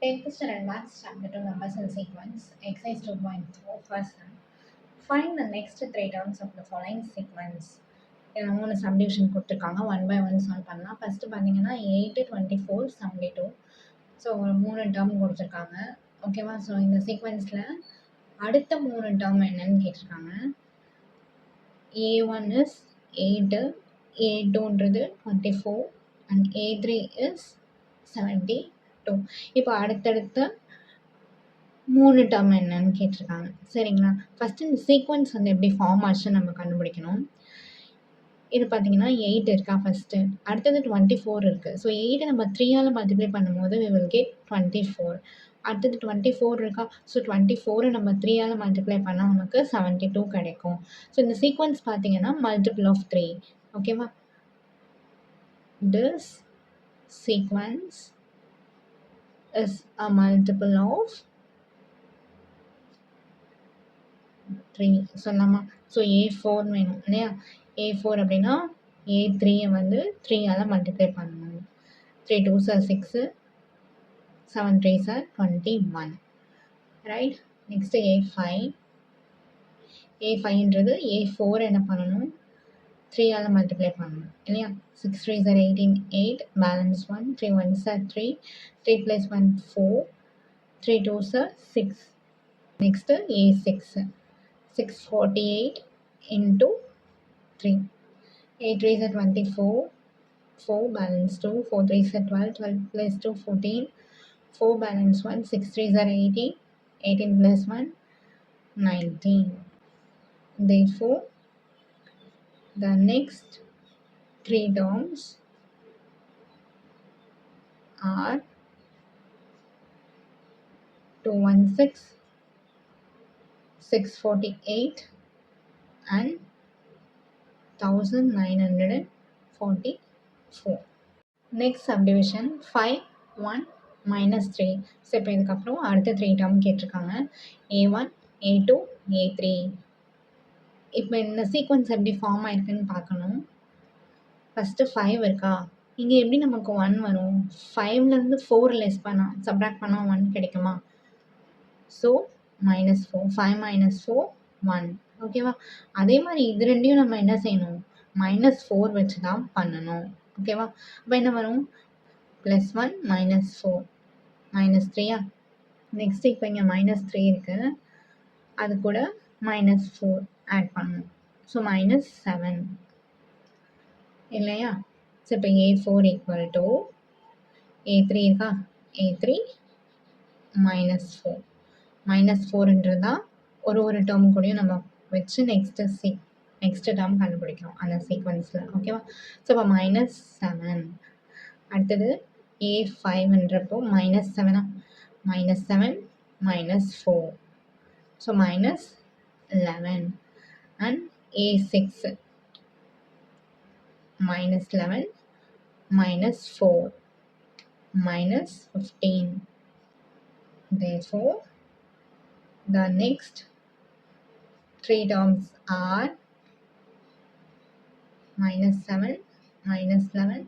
10th standard maths chapter 2 numbers and sequence, exercise 2.4 first sum. Find the next three terms of the following sequence. இதில் 3 subdivision கொடுத்துருக்காங்க. 1 by 1 solve பண்ணலாம். First பார்த்தீங்கன்னா 8, 24, 72. So ஒரு 3 term கொடுத்துருக்காங்க. ஓகேவா? So இந்த சீக்வன்ஸில் அடுத்த 3 டேர்ம் என்னன்னு கேட்டிருக்காங்க. A1 is 8, A2ன்றது 24 and A3 is 72. இப்போ அடுத்தடுத்த 3 டேர்ம் என்னன்னு கேட்டிருக்காங்க. சரிங்களா? ஃபஸ்ட்டு இந்த சீக்வன்ஸ் வந்து எப்படி ஃபார்ம் ஆச்சுன்னு நம்ம கண்டுபிடிக்கணும். இது பார்த்தீங்கன்னா 8 இருக்கா ஃபஸ்ட்டு, அடுத்தது 24 இருக்குது. ஸோ 8 நம்ம 3ஆல் மல்டிப்ளை பண்ணும்போது we will get 24. அடுத்தது 24 இருக்கா. ஸோ 24 நம்ம 3ஆல் மல்டிப்ளை பண்ணால் நமக்கு 72 கிடைக்கும். ஸோ இந்த சீக்வன்ஸ் பார்த்தீங்கன்னா மல்டிபிள் ஆஃப் 3. ஓகேவா? This sequence is a multiple of 3 சொல்லலாமா? ஸோ A4 வேணும் இல்லையா? A4 அப்படின்னா A3 வந்து 3ஆல் மல்டிப்ளை பண்ணணும். 3 2s are 6, 7 3s are 21. Right? Next A5. A5ன்றது A4 என்ன பண்ணணும்? 3ஆல் மல்டிப்ளை பண்ணணும் இல்லையா? 6 3s are 18, 8, balance 1, 3 1s are 3, 3 plus 1 4, 3 2s are 6. Next A6. 648 into 3. 8 3s are 24, 4 balance 2, 4 3s are 12, 12 plus 2 14, 4 balance 1, 6 3s are 18, 18 plus 1 19. Therefore, the next 3 terms are 216, 648 and 1944. Next subdivision 5, 1, minus 3. So இப்போ இதுக்கப்புறம் அடுத்த 3 term கேட்டிருக்காங்க. A1, A2, A3. இப்போ இந்த sequence எப்படி form ஆயிருக்குன்னு பார்க்கணும். First 5 இருக்கா. இங்கே எப்படி நமக்கு 1 வரும்? 5லேருந்து 4 லெஸ் பண்ணால் சப்ராக்ட் பண்ணால் 1 கிடைக்குமா? ஸோ -4. 5 - 4 1. ஓகேவா? அதே மாதிரி இது ரெண்டையும் நம்ம என்ன செய்யணும்? -4 வச்சு தான் பண்ணணும். ஓகேவா? அப்போ என்ன வரும்? +1 -4 -3. நெக்ஸ்ட் இப்போ இங்கே -3 இருக்குது, அது கூட -4 ஆட் பண்ணணும். ஸோ -7 இல்லையா? ஸோ இப்போ A4 ஈக்குவல் டு A3 இருக்கா. A3 -4. -4ன்றது தான் ஒரு டேர்ம் கூடயும் நம்ம வச்சு நெக்ஸ்ட் டேர்ம் கண்டுபிடிக்கிறோம் அந்த சீக்வன்ஸில். ஓகேவா? ஸோ இப்போ -7. அடுத்தது A5ன்றப்போ -7 -7 -4. So -11 and A6 -11 -4 -15. Therefore, the next 3 terms are -7 -11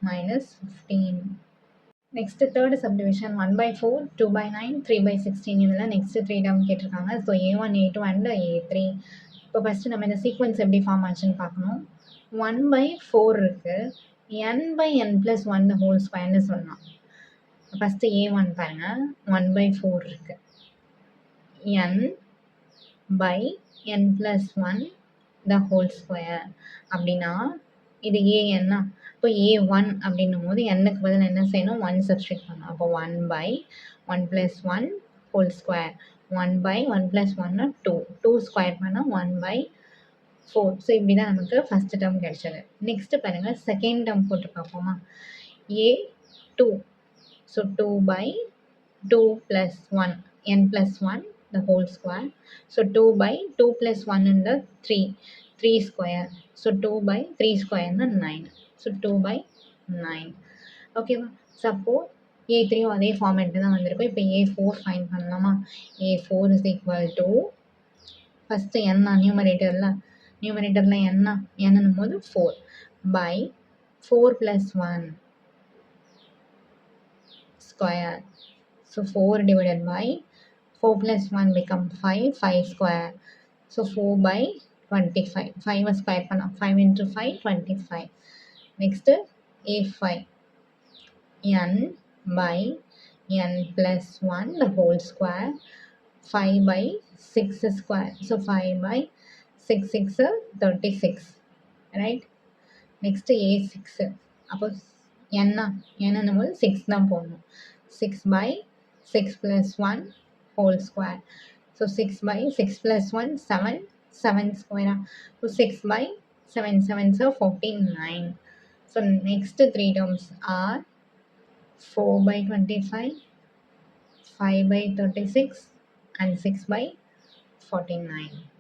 -15. Next third subdivision 1 by 4, 2 by 9, 3 by 16. இதெல்லாம் நெக்ஸ்ட் 3 டேர்ம் கேட்டிருக்காங்க. So A1, A2 and A3. இப்போ ஃபஸ்ட்டு நம்ம இந்த சீக்வன்ஸ் எப்படி ஃபார்ம் ஆச்சுன்னு பார்க்கணும். 1 by 4 இருக்குது. n by n plus 1 the whole squareன்னு சொல்லலாம். ஃபஸ்ட்டு A1 பாருங்கள். 1 by 4 இருக்குது. n by n plus 1 the whole square அப்படின்னா இது an. இப்போ A1 அப்படின்னும் போது என்னுக்கு பதில் என்ன செய்யணும்? 1 சப்ஸ்டியூட் பண்ணணும். அப்போ 1 by 1 plus 1 whole square. 1 by 1 plus 1 2. 2 square பண்ணால் 1 by 4. ஸோ இப்படி தான் நமக்கு ஃபஸ்ட் டேர்ம் கிடைச்சது. நெக்ஸ்ட்டு பாருங்கள், செகண்ட் டேர்ம் போட்டு பார்ப்போமா. A2. So 2 by 2 plus 1 n plus 1 the whole square. So 2 by 2 plus 1 in the 3 square. So 2 by 3 square in the 9. So 2 by 9. ஓகேவா? சப்போ A3யும் அதே ஃபார்மேட்டு தான் வந்திருக்கும். இப்போ A4 ஃபைன் பண்ணலாமா. A4 is equal to first என்ன நியூமரேட்டரில் என்னன்னும் போது 4 by 4 plus 1 square. So 4 divided by 4 plus 1 become 5, 5 square. So 4 by 25. 5 square பண்ணலாம். 5 into 5, 25. Next A5. N by n plus 1 the whole square. 5 by 6 square. So 5 by 6 6 36. Right? Next A6. அப்போ n என்னும்போது 6 தான் போடணும். 6 by 6 plus 1 whole square. So 6 by 6 plus 1 7, 7 square. So 6 by 7 7 so 49. So next three terms are 4 by 25, 5 by 36 and 6 by 49.